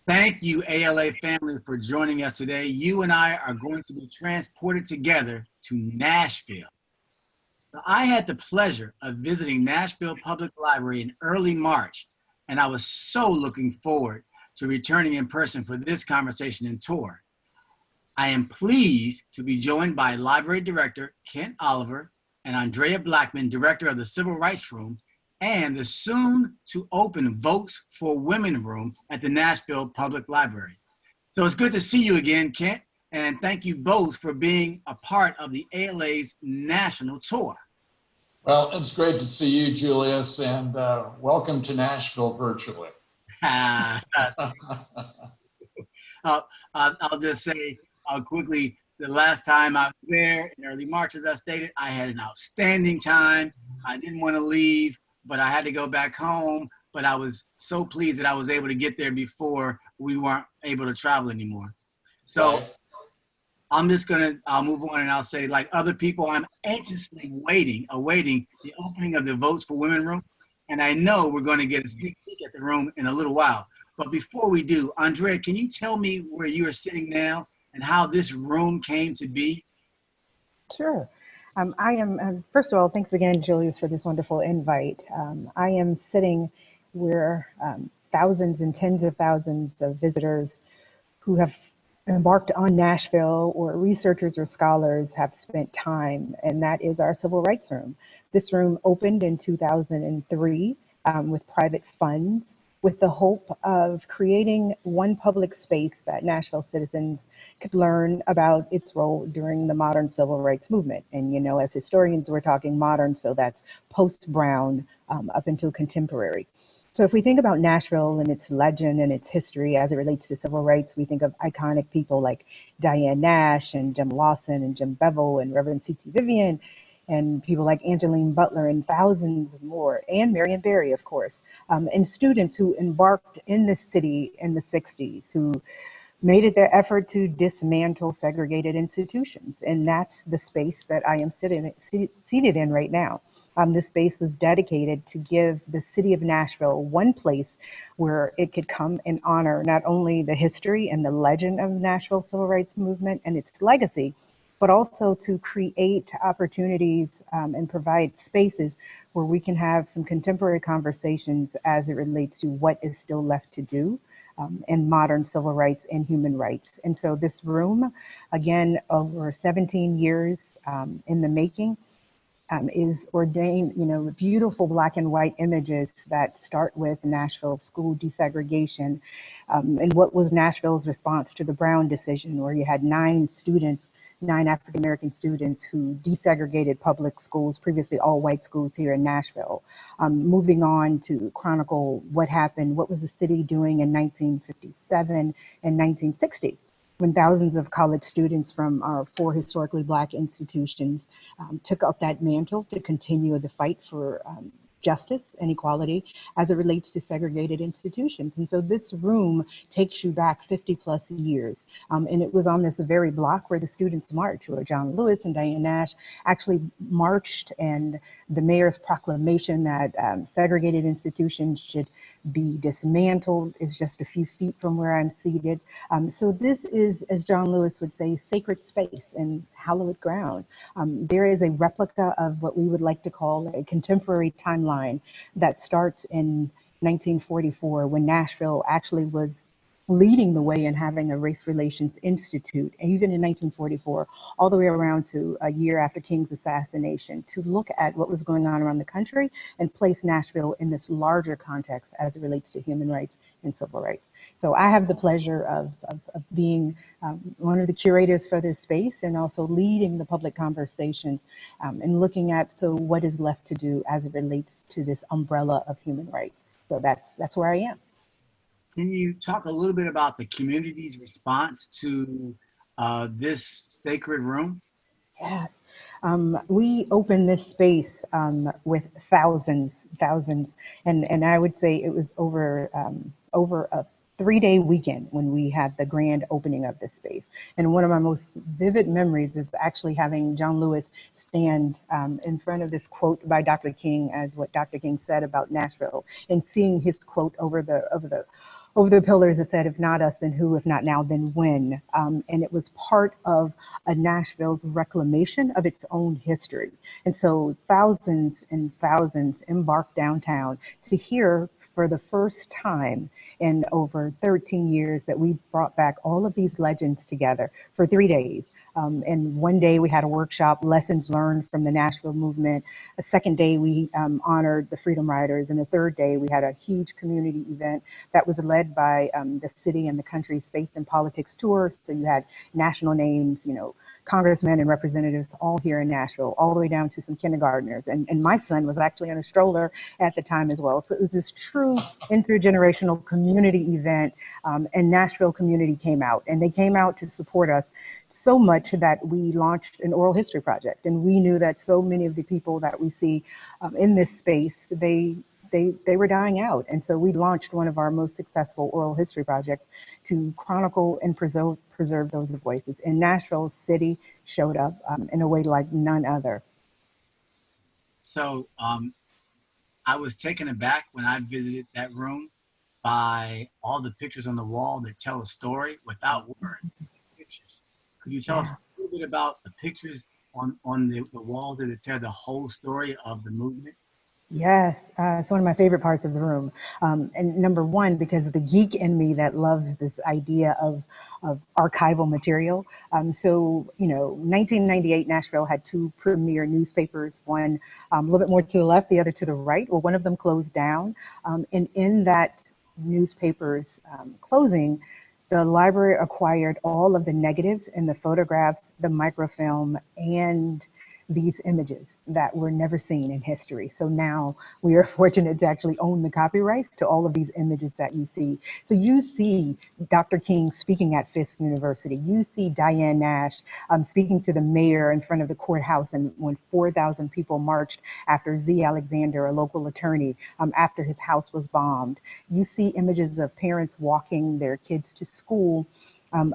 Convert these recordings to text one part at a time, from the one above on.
Thank you, ALA family, for joining us today. You and I are going to be transported together to Nashville. Now, I had the pleasure of visiting Nashville Public Library in early March, and I was so looking forward to returning in person for this conversation and tour. I am pleased to be joined by Library Director Kent Oliver and Andrea Blackman, Director of the Civil Rights Room, and the soon to open Votes for Women Room at the Nashville Public Library. So it's good to see you again, Kent, and thank you both for being a part of the ALA's national tour. Well, it's great to see you, Julius, and welcome to Nashville virtually. I'll just say quickly, the last time I was there in early March, as I stated, I had an outstanding time. I didn't want to leave, but I had to go back home. But I was so pleased that I was able to get there before we weren't able to travel anymore. So Right. I'll move on and I'll say, like other people, I'm anxiously awaiting the opening of the Votes for Women room. And I know we're going to get a sneak peek at the room in a little while. But before we do, Andrea, can you tell me where you are sitting now and how this room came to be? Sure. I am, first of all, thanks again, Julius, for this wonderful invite. I am sitting where thousands and tens of thousands of visitors who have embarked on Nashville, or researchers or scholars, have spent time, and that is our Civil Rights Room. This room opened in 2003 with private funds, with the hope of creating one public space that Nashville citizens could learn about its role during the modern civil rights movement. And, you know, as historians, we're talking modern, so that's post-Brown up until contemporary. So if we think about Nashville and its legend and its history as it relates to civil rights, we think of iconic people like Diane Nash and Jim Lawson and Jim Bevel and Reverend C.T. Vivian, and people like Angeline Butler and thousands more, and Marion Barry, of course, and students who embarked in the city in the 60s, who made it their effort to dismantle segregated institutions. And that's the space that I am seated in right now. This space was dedicated to give the city of Nashville one place where it could come and honor not only the history and the legend of the Nashville Civil Rights Movement and its legacy, but also to create opportunities and provide spaces where we can have some contemporary conversations as it relates to what is still left to do in modern civil rights and human rights. And so this room, again, over 17 years in the making, is ordained, you know, beautiful black and white images that start with Nashville school desegregation and what was Nashville's response to the Brown decision, where you had nine African-American students who desegregated public schools, previously all white schools here in Nashville. Moving on to chronicle what happened, what was the city doing in 1957 and 1960, when thousands of college students from our four historically black institutions took up that mantle to continue the fight for justice and equality as it relates to segregated institutions. And so this room takes you back 50 plus years. And it was on this very block where the students marched, where John Lewis and Diane Nash actually marched, and the mayor's proclamation that segregated institutions should be dismantled is just a few feet from where I'm seated. So this is, as John Lewis would say, sacred space and hallowed ground. There is a replica of what we would like to call a contemporary timeline that starts in 1944, when Nashville actually was leading the way in having a race relations institute, and even in 1944, all the way around to a year after King's assassination, to look at what was going on around the country and place Nashville in this larger context as it relates to human rights and civil rights. So I have the pleasure of being one of the curators for this space, and also leading the public conversations and looking at what is left to do as it relates to this umbrella of human rights. So that's where I am. Can you talk a little bit about the community's response to this sacred room? Yes. We opened this space with thousands, and I would say it was over a 3-day weekend when we had the grand opening of this space. And one of my most vivid memories is actually having John Lewis stand in front of this quote by Dr. King, as what Dr. King said about Nashville, and seeing his quote over the over the pillars it said, if not us, then who? If not now, then when? And it was part of Nashville's reclamation of its own history. And so thousands and thousands embarked downtown to hear for the first time in over 13 years that we brought back all of these legends together for 3 days. And one day we had a workshop, lessons learned from the Nashville movement. A second day we honored the Freedom Riders. And the third day we had a huge community event that was led by the city and the country's faith and politics tour. So you had national names, congressmen and representatives all here in Nashville, all the way down to some kindergartners. And my son was actually on a stroller at the time as well. So it was this true intergenerational community event. And Nashville community came out, and they came out to support us so much that we launched an oral history project. And we knew that so many of the people that we see in this space, they were dying out. And so we launched one of our most successful oral history projects to chronicle and preserve those voices. And Nashville City showed up in a way like none other. So I was taken aback when I visited that room by all the pictures on the wall that tell a story without words, just pictures. Could you tell us a little bit about the pictures on the walls that tell the whole story of the movement? Yes, it's one of my favorite parts of the room. And number one, because of the geek in me that loves this idea of archival material. So, 1998, Nashville had two premier newspapers, one a little bit more to the left, the other to the right. Well, one of them closed down. And in that newspaper's closing, the library acquired all of the negatives and the photographs, the microfilm, and these images that were never seen in history. So now we are fortunate to actually own the copyrights to all of these images that you see. So you see Dr. King speaking at Fisk University. You see Diane Nash speaking to the mayor in front of the courthouse, and when 4,000 people marched after Z. Alexander, a local attorney, after his house was bombed. You see images of parents walking their kids to school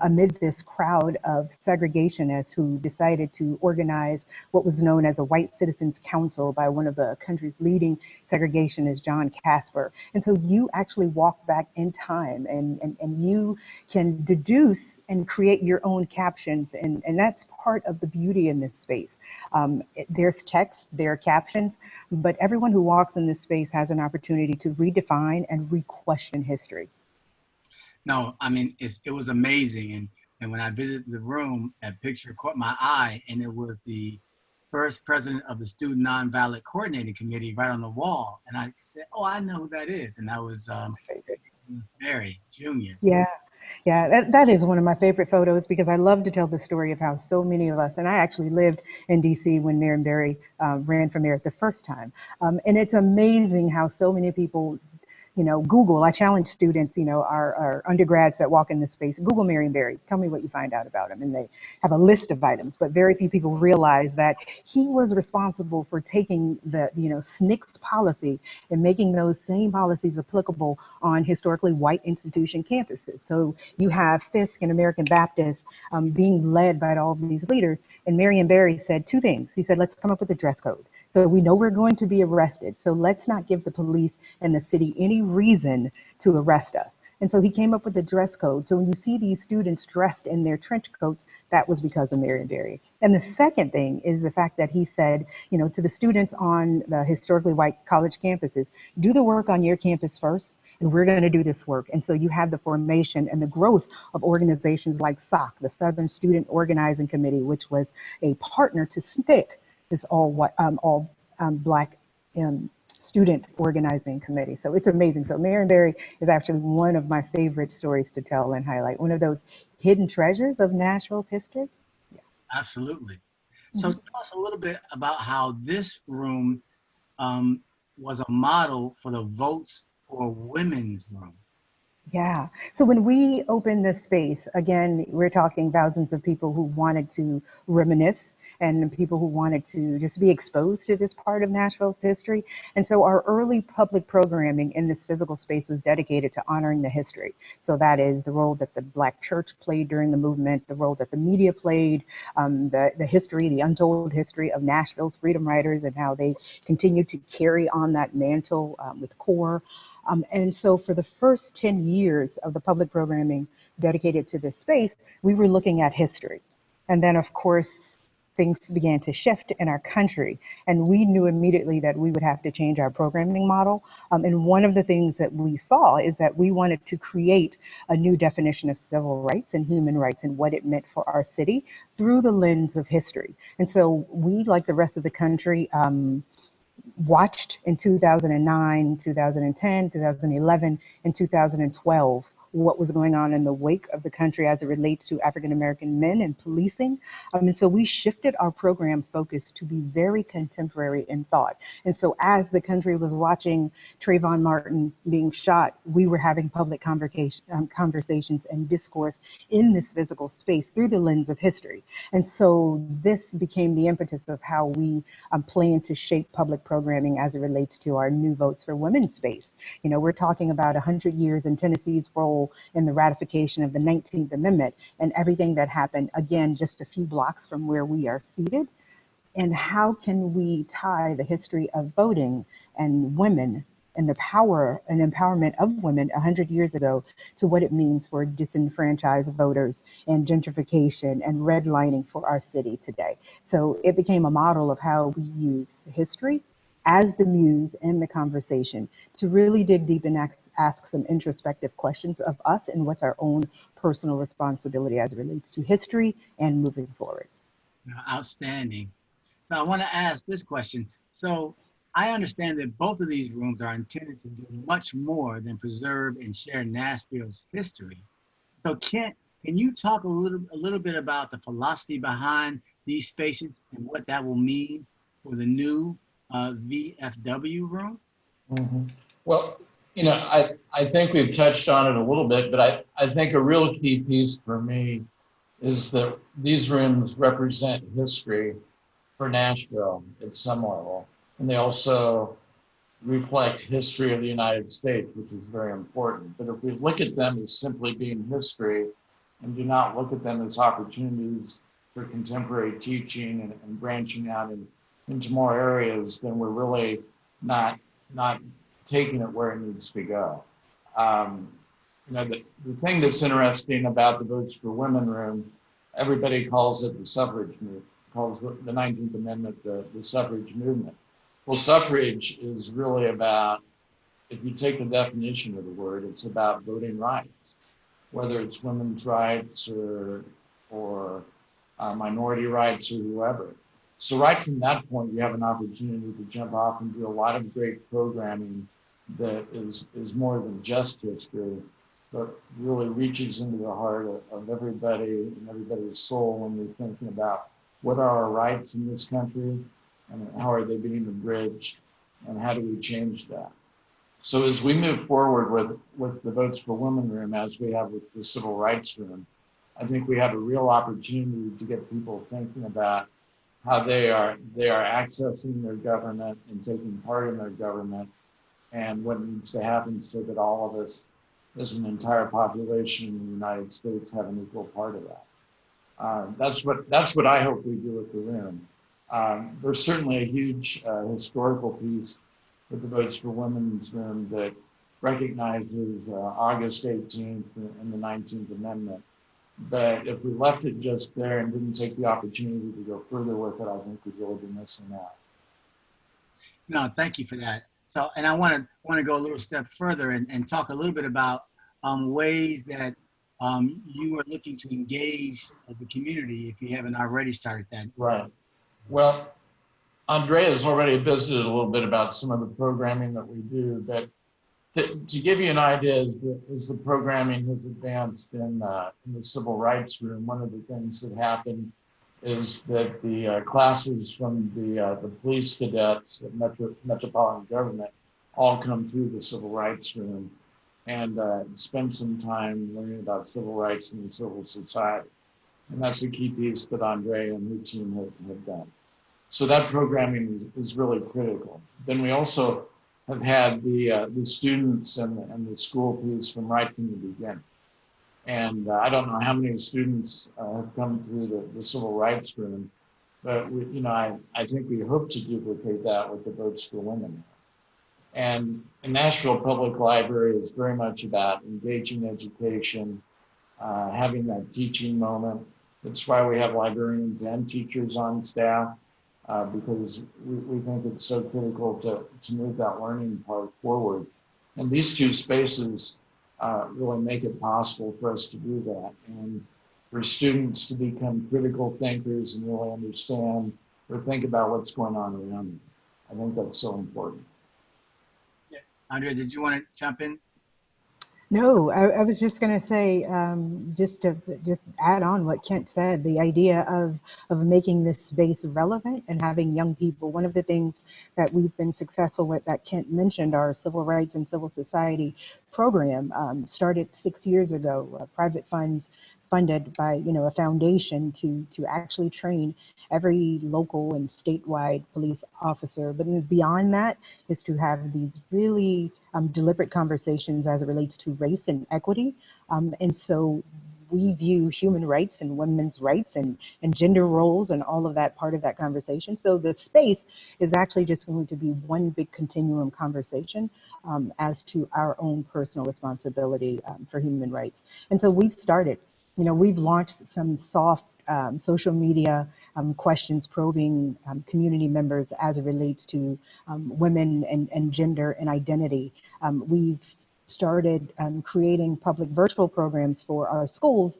amid this crowd of segregationists who decided to organize what was known as a White Citizens Council by one of the country's leading segregationists, John Casper. And so you actually walk back in time, and you can deduce and create your own captions. And that's part of the beauty in this space. There's text, there are captions, but everyone who walks in this space has an opportunity to redefine and re-question history. No, I mean, it was amazing. And when I visited the room, that picture caught my eye, and it was the first president of the Student Nonviolent Coordinating Committee right on the wall. And I said, oh, I know who that is. And that was Barry Jr. Yeah, that is one of my favorite photos, because I love to tell the story of how so many of us, and I actually lived in DC when Mayor Barry ran for mayor the first time. And it's amazing how so many people Google. I challenge students, our undergrads that walk in this space, Google Marion Barry, tell me what you find out about him. And they have a list of items, but very few people realize that he was responsible for taking the, SNCC's policy and making those same policies applicable on historically white institution campuses. So you have Fisk and American Baptist being led by all of these leaders. And Marion Barry said two things. He said, let's come up with a dress code. So we know we're going to be arrested. So let's not give the police and the city any reason to arrest us. And so he came up with a dress code. So when you see these students dressed in their trench coats, that was because of Marion Barry. And the second thing is the fact that he said, to the students on the historically white college campuses, do the work on your campus first, and we're going to do this work. And so you have the formation and the growth of organizations like SOC, the Southern Student Organizing Committee, which was a partner to SNCC, this all Black student organizing committee. So it's amazing. So Marion Barry is actually one of my favorite stories to tell and highlight, one of those hidden treasures of Nashville's history. Yeah. Absolutely. So tell us a little bit about how this room was a model for the Votes for Women's room. Yeah. So when we opened this space, again, we're talking thousands of people who wanted to reminisce, and people who wanted to just be exposed to this part of Nashville's history. And so our early public programming in this physical space was dedicated to honoring the history. So that is the role that the Black church played during the movement, the role that the media played, the history, the untold history of Nashville's freedom riders and how they continue to carry on that mantle with CORE. And so for the first 10 years of the public programming dedicated to this space, we were looking at history. And then, of course, things began to shift in our country. And we knew immediately that we would have to change our programming model. And one of the things that we saw is that we wanted to create a new definition of civil rights and human rights and what it meant for our city through the lens of history. And so we, like the rest of the country, watched in 2009, 2010, 2011, and 2012 what was going on in the wake of the country as it relates to African American men and policing. And so we shifted our program focus to be very contemporary in thought. And so as the country was watching Trayvon Martin being shot, we were having public conversations and discourse in this physical space through the lens of history. And so this became the impetus of how we plan to shape public programming as it relates to our new Votes for Women space. You know, we're talking about 100 years in Tennessee's role in the ratification of the 19th Amendment and everything that happened, again, just a few blocks from where we are seated. And how can we tie the history of voting and women and the power and empowerment of women 100 years ago to what it means for disenfranchised voters and gentrification and redlining for our city today? So it became a model of how we use history as the muse in the conversation to really dig deep and ask some introspective questions of us and what's our own personal responsibility as it relates to history and moving forward. Outstanding. So I want to ask this question. So I understand that both of these rooms are intended to do much more than preserve and share Nashville's history. So can you talk a little bit about the philosophy behind these spaces and what that will mean for the new VFW room? Mm-hmm. Well, you know, I think we've touched on it a little bit, but I think a real key piece for me is that these rooms represent history for Nashville at some level. And they also reflect history of the United States, which is very important. But if we look at them as simply being history and do not look at them as opportunities for contemporary teaching and branching out into more areas, then we're really not taking it where it needs to go. You know, the thing that's interesting about the Votes for Women room, everybody calls it the suffrage movement, calls the 19th Amendment the suffrage movement. Well, suffrage is really about, if you take the definition of the word, it's about voting rights, whether it's women's rights or minority rights or whoever. So right from that point, you have an opportunity to jump off and do a lot of great programming that is more than just history, but really reaches into the heart of everybody and everybody's soul when you're thinking about what are our rights in this country and how are they being abridged and how do we change that. So as we move forward with the Votes for Women room, as we have with the Civil Rights room, I think we have a real opportunity to get people thinking about how they are accessing their government and taking part in their government and what needs to happen so that all of us as an entire population in the United States have an equal part of that. That's what I hope we do with the room. There's certainly a huge historical piece with the Votes for Women's room that recognizes August 18th and the 19th Amendment. But if we left it just there and didn't take the opportunity to go further with it, I think we'd really be missing out. No, thank you for that. So, and I want to go a little step further and talk a little bit about ways that you are looking to engage the community if you haven't already started that. Right. Well, Andrea has already visited a little bit about some of the programming that we do, but to give you an idea, as the programming has advanced in the Civil Rights room, one of the things that happened is that the classes from the police cadets at Metropolitan Government all come through the Civil Rights room and spend some time learning about civil rights and the civil society. And that's a key piece that Andrea and her team have done. So that programming is really critical. Then we also have had the students and the school piece from right from the beginning. And I don't know how many students have come through the Civil Rights room, but I think we hope to duplicate that with the Votes for Women. And Nashville Public Library is very much about engaging education, having that teaching moment. That's why we have librarians and teachers on staff, because we think it's so critical to move that learning part forward. And these two spaces really make it possible for us to do that. And for students to become critical thinkers and really understand or think about what's going on around them. I think that's so important. Yeah. Andrea, did you want to jump in? No, I was just going to say, just to just add on what Kent said, the idea of making this space relevant and having young people. One of the things that we've been successful with that Kent mentioned, our Civil Rights and Civil Society program, started 6 years ago. Private funds funded by a foundation to actually train every local and statewide police officer. But beyond that is to have these really deliberate conversations as it relates to race and equity. And so we view human rights and women's rights and gender roles and all of that part of that conversation. So the space is actually just going to be one big continuum conversation as to our own personal responsibility for human rights. And so we've started, we've launched some soft social media questions probing community members as it relates to women and gender and identity. We've started creating public virtual programs for our schools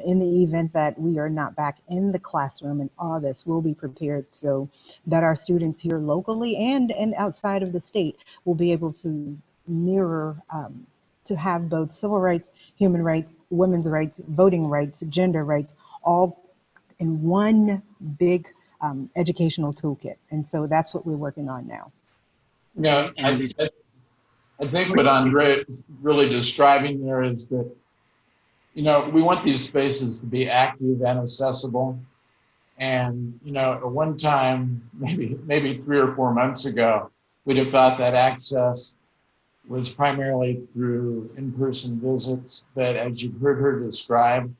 in the event that we are not back in the classroom in August. We'll be prepared so that our students here locally and outside of the state will be able to mirror to have both civil rights, human rights, women's rights, voting rights, gender rights, all in one big educational toolkit. And so that's what we're working on now. Yeah, I think what Andrea is really describing there is that, we want these spaces to be active and accessible. And, at one time, maybe 3 or 4 months ago, we'd have thought that access was primarily through in-person visits, but as you've heard her describe,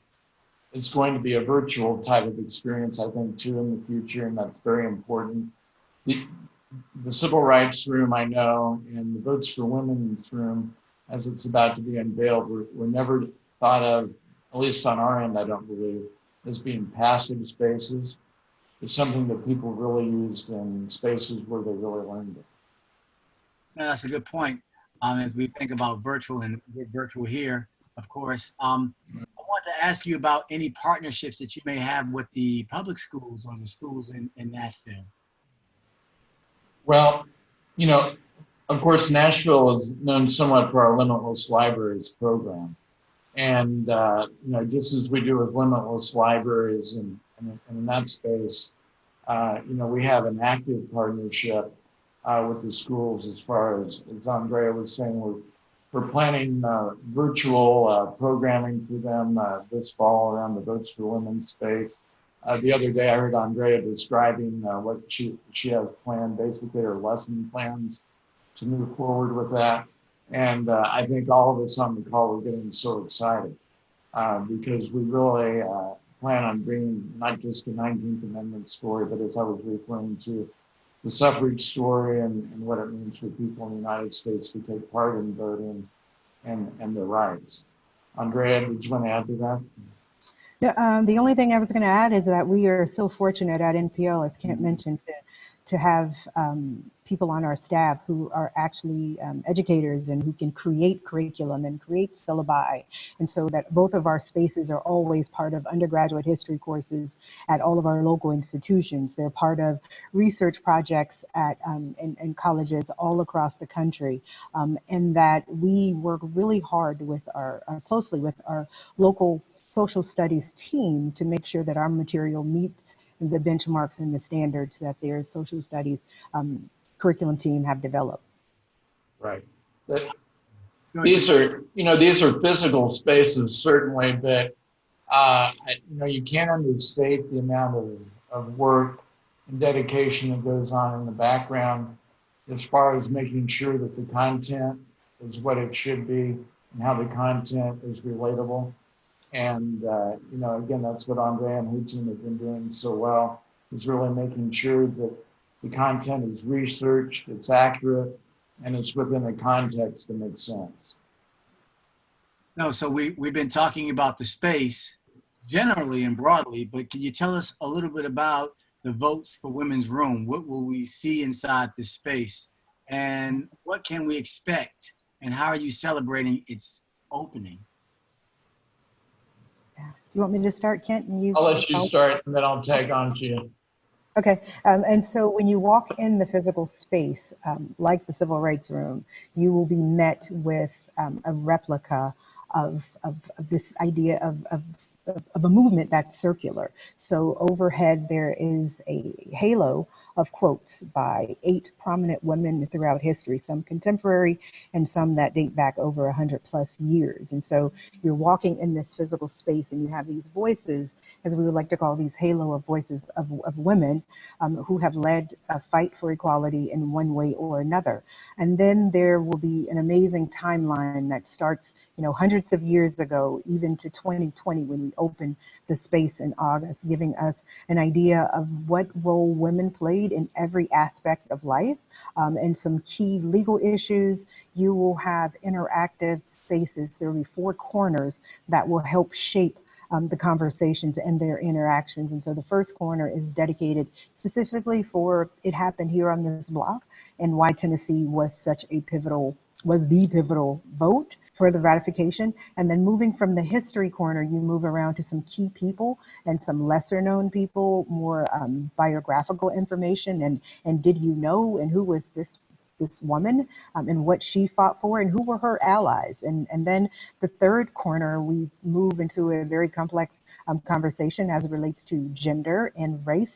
it's going to be a virtual type of experience, I think, too, in the future, and that's very important. The Civil Rights Room, I know, and the Votes for Women's Room, as it's about to be unveiled, were never thought of, at least on our end, I don't believe, as being passive spaces. It's something that people really used in spaces where they really learned it. No, that's a good point. As we think about virtual, and we're virtual here, of course. I want to ask you about any partnerships that you may have with the public schools or the schools in Nashville. Well, of course, Nashville is known somewhat for our Limitless Libraries program. And, just as we do with Limitless Libraries and in that space, we have an active partnership with the schools as far as Andrea was saying, we're planning virtual programming for them this fall around the Votes for Women space. The other day I heard Andrea describing what she has planned, basically her lesson plans to move forward with that. And I think all of us on the call are getting so excited because we really plan on bringing not just the 19th Amendment story, but as I was referring to, the suffrage story and what it means for people in the United States to take part in voting and their rights. Andrea, did you want to add to that? Yeah, the only thing I was going to add is that we are so fortunate at NPO, as Kent mentioned, to have people on our staff who are actually educators and who can create curriculum and create syllabi. And so that both of our spaces are always part of undergraduate history courses at all of our local institutions. They're part of research projects at in colleges all across the country. And that we work really hard with closely with our local social studies team to make sure that our material meets the benchmarks and the standards that their social studies curriculum team have developed. Right. These are physical spaces certainly, but you can't understate the amount of work and dedication that goes on in the background as far as making sure that the content is what it should be and how the content is relatable. And, again, that's what Andrea and her team have been doing so well, is really making sure that the content is researched, it's accurate, and it's within a context that makes sense. No, so we've been talking about the space generally and broadly, but can you tell us a little bit about the Votes for Women's Room? What will we see inside this space? And what can we expect? And how are you celebrating its opening? Do you want me to start, Kent? And I'll let you start, and then I'll tag on to you. Okay, and so when you walk in the physical space, like the Civil Rights Room, you will be met with a replica of this idea of a movement that's circular. So overhead there is a halo of quotes by 8 prominent women throughout history, some contemporary and some that date back over 100+ years. And so you're walking in this physical space and you have these voices, as we would like to call these halo of voices of women who have led a fight for equality in one way or another. And then there will be an amazing timeline that starts, hundreds of years ago, even to 2020 when we opened the space in August, giving us an idea of what role women played in every aspect of life and some key legal issues. You will have interactive spaces. There will be 4 corners that will help shape the conversations and their interactions. And so the first corner is dedicated specifically for it happened here on this block and why Tennessee was the pivotal vote for the ratification. And then moving from the history corner, you move around to some key people and some lesser known people, more biographical information and did you know, and who was this woman and what she fought for and who were her allies. And then the third corner, we move into a very complex conversation as it relates to gender and race.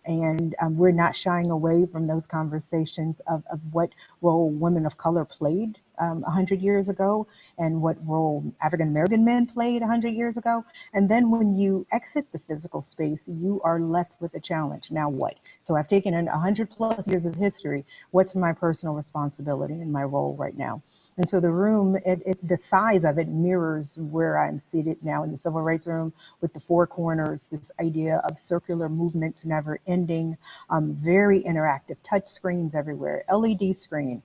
And we're not shying away from those conversations of what role women of color played 100 years ago and what role African American men played 100 years ago. And then when you exit the physical space, you are left with a challenge. Now what? So I've taken in 100+ years of history. What's my personal responsibility and my role right now? And so the room, the size of it mirrors where I'm seated now in the Civil Rights Room with the 4 corners, this idea of circular movements never ending, very interactive, touch screens everywhere, LED screen.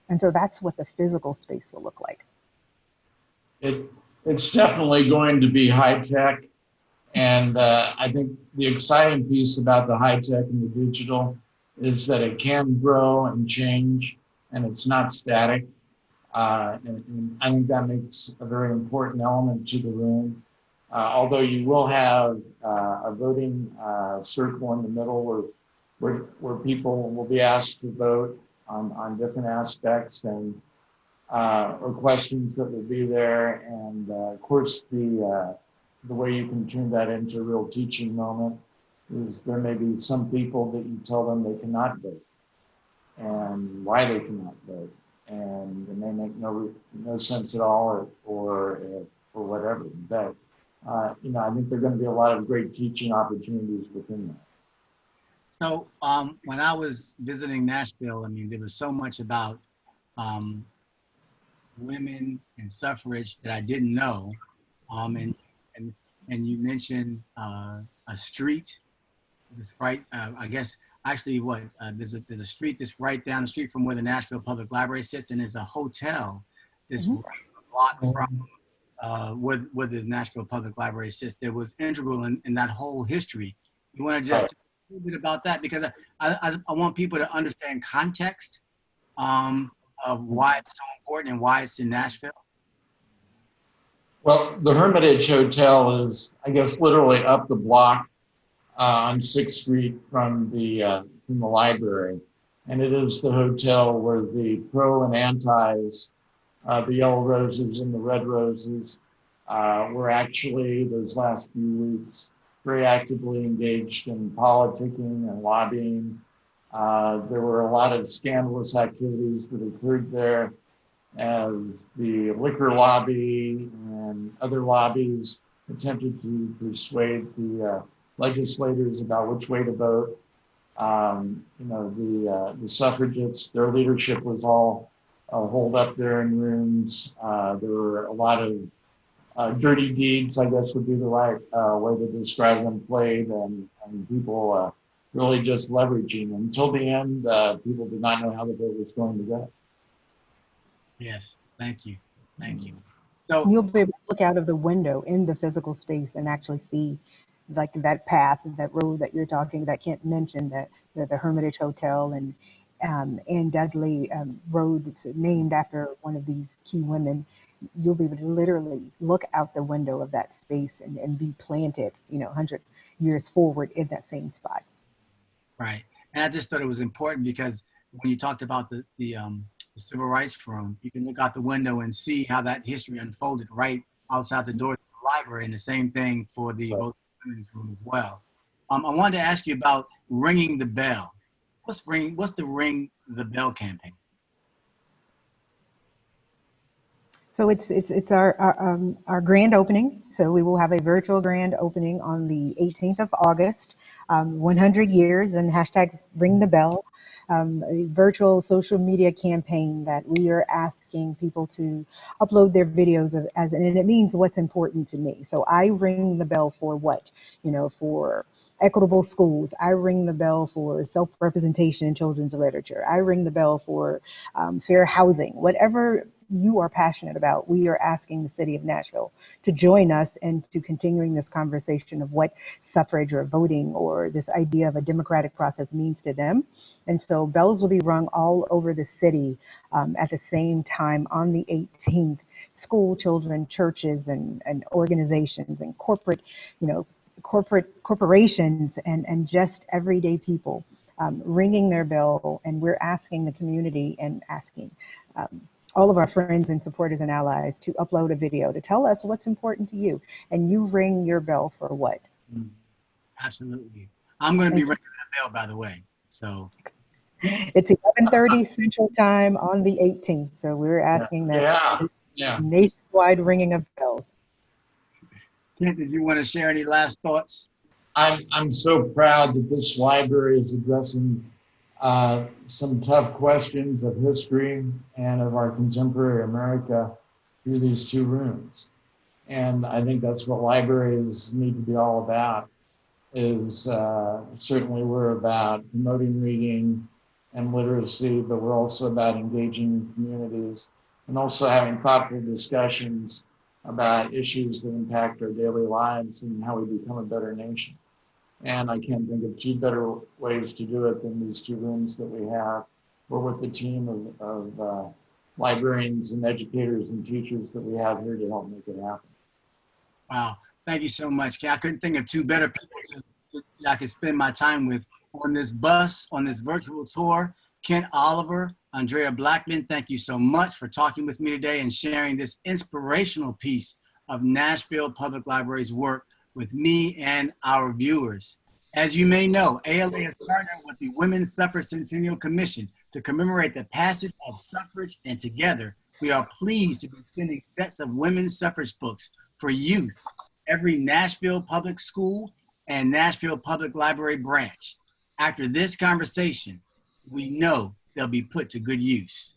And so that's what the physical space will look like. It's definitely going to be high tech. And I think the exciting piece about the high tech and the digital is that it can grow and change and it's not static. And I think that makes a very important element to the room. Although you will have a voting circle in the middle where people will be asked to vote on different aspects and or questions that will be there. And of course, the way you can turn that into a real teaching moment is there may be some people that you tell them they cannot vote and why they cannot vote. And it may make no sense at all or whatever. But, I think there are going to be a lot of great teaching opportunities within that. So when I was visiting Nashville, there was so much about women and suffrage that I didn't know. And you mentioned a street, this right, I guess, actually there's a street that's right down the street from where the Nashville Public Library sits, and there's a hotel that's right a block from where the Nashville Public Library sits that was integral in that whole history. You want to just talk a little bit about that? Because I want people to understand context of why it's so important and why it's in Nashville. Well, the Hermitage Hotel is, I guess, literally up the block on 6th Street from the library. And it is the hotel where the pro and antis, the yellow roses and the red roses, were actually, those last few weeks, very actively engaged in politicking and lobbying. There were a lot of scandalous activities that occurred there as the liquor lobby and other lobbies attempted to persuade the legislators about which way to vote. The suffragists, their leadership was all holed up there in rooms. There were a lot of dirty deeds, I guess would be the right way to describe them, played, and people really just leveraging. Until the end, people did not know how the vote was going to go. Yes, thank you. Thank you. So, You'll be able to look out of the window in the physical space and actually see like that path, that road that you're talking, that Kent mentioned, that the Hermitage Hotel and Dudley Road that's named after one of these key women. You'll be able to literally look out the window of that space and be planted, 100 years forward in that same spot. right. And I just thought it was important because when you talked about the Civil Rights Forum, you can look out the window and see how that history unfolded right outside the doors of the library, and the same thing for the Right. Vote Women's Room as well. I wanted to ask you about ringing the bell. What's the ring the bell campaign? So it's our grand opening. So we will have a virtual grand opening on the 18th of August, 100 years, and hashtag ring the bell, a virtual social media campaign that we are asking people to upload their videos of and it means what's important to me. So I ring the bell for what, for equitable schools. I ring the bell for self-representation in children's literature. I ring the bell for fair housing. Whatever you are passionate about, we are asking the city of Nashville to join us and to continuing this conversation of what suffrage or voting or this idea of a democratic process means to them. And so bells will be rung all over the city at the same time on the 18th. School children, churches, and organizations and corporations and just everyday people ringing their bell, and we're asking the community and asking all of our friends and supporters and allies to upload a video to tell us what's important to you. And you ring your bell for what? Absolutely. I'm going to be ringing that bell, by the way. So It's 11:30 Central Time on the 18th. So we're asking that Yeah. nationwide ringing of bells. Kent, did you want to share any last thoughts? I'm so proud that this library is addressing some tough questions of history and of our contemporary America through these two rooms. And I think that's what libraries need to be all about, is certainly we're about promoting reading and literacy, but we're also about engaging communities and also having thoughtful discussions about issues that impact our daily lives and how we become a better nation. And I can't think of two better ways to do it than these two rooms that we have. We're with the team of librarians and educators and teachers that we have here to help make it happen. Wow. Thank you so much. I couldn't think of two better people that I could spend my time with on this bus, on this virtual tour. Kent Oliver, Andrea Blackman, thank you so much for talking with me today and sharing this inspirational piece of Nashville Public Library's work with me and our viewers. As you may know, ALA has partnered with the Women's Suffrage Centennial Commission to commemorate the passage of suffrage, and together we are pleased to be sending sets of women's suffrage books for youth every Nashville Public School and Nashville Public Library branch. After this conversation, we know they'll be put to good use.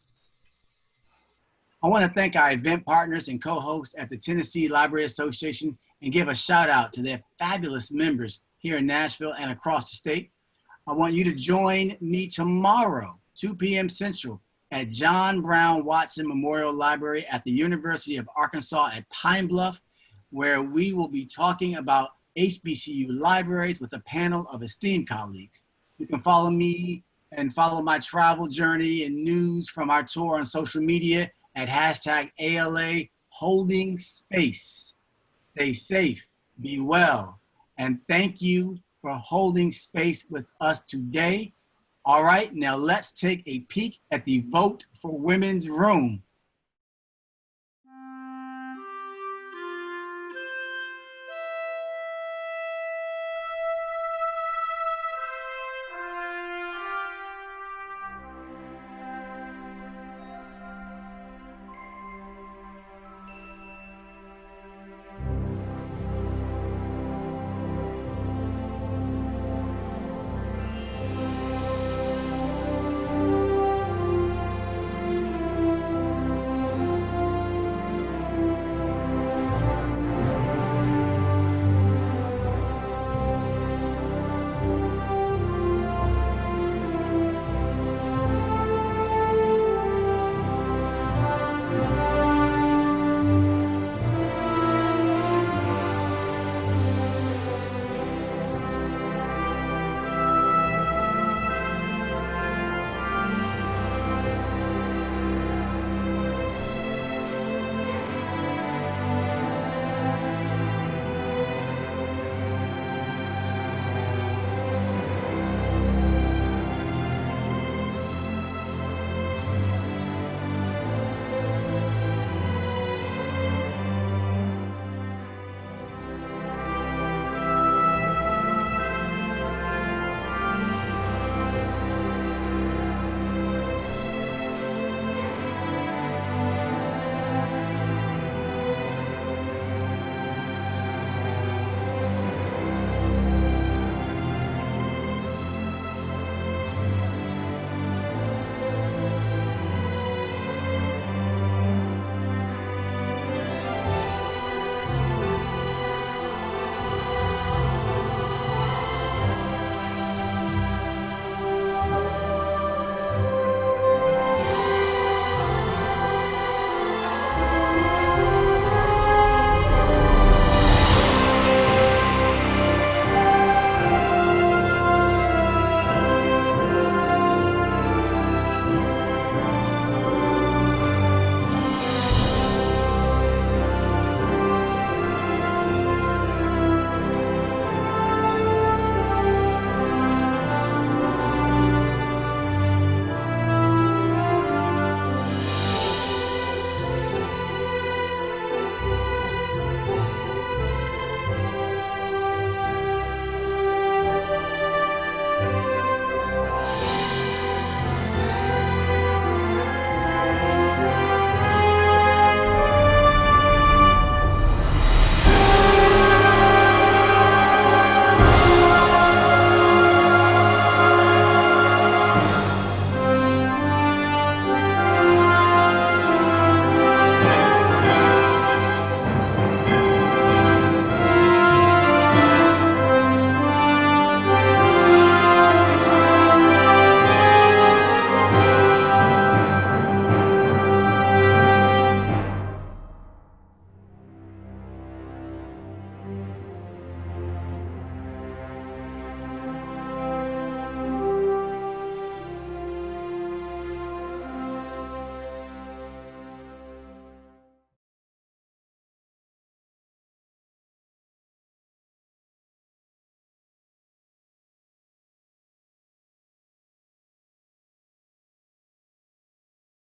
I want to thank our event partners and co-hosts at the Tennessee Library Association and give a shout out to their fabulous members here in Nashville and across the state. I want you to join me tomorrow, 2 p.m. Central, at John Brown Watson Memorial Library at the University of Arkansas at Pine Bluff, where we will be talking about HBCU libraries with a panel of esteemed colleagues. You can follow me and follow my travel journey and news from our tour on social media at hashtag ALA Holding Space. Stay safe, be well, and thank you for holding space with us today. All right, now let's take a peek at the Vote for Women's Room.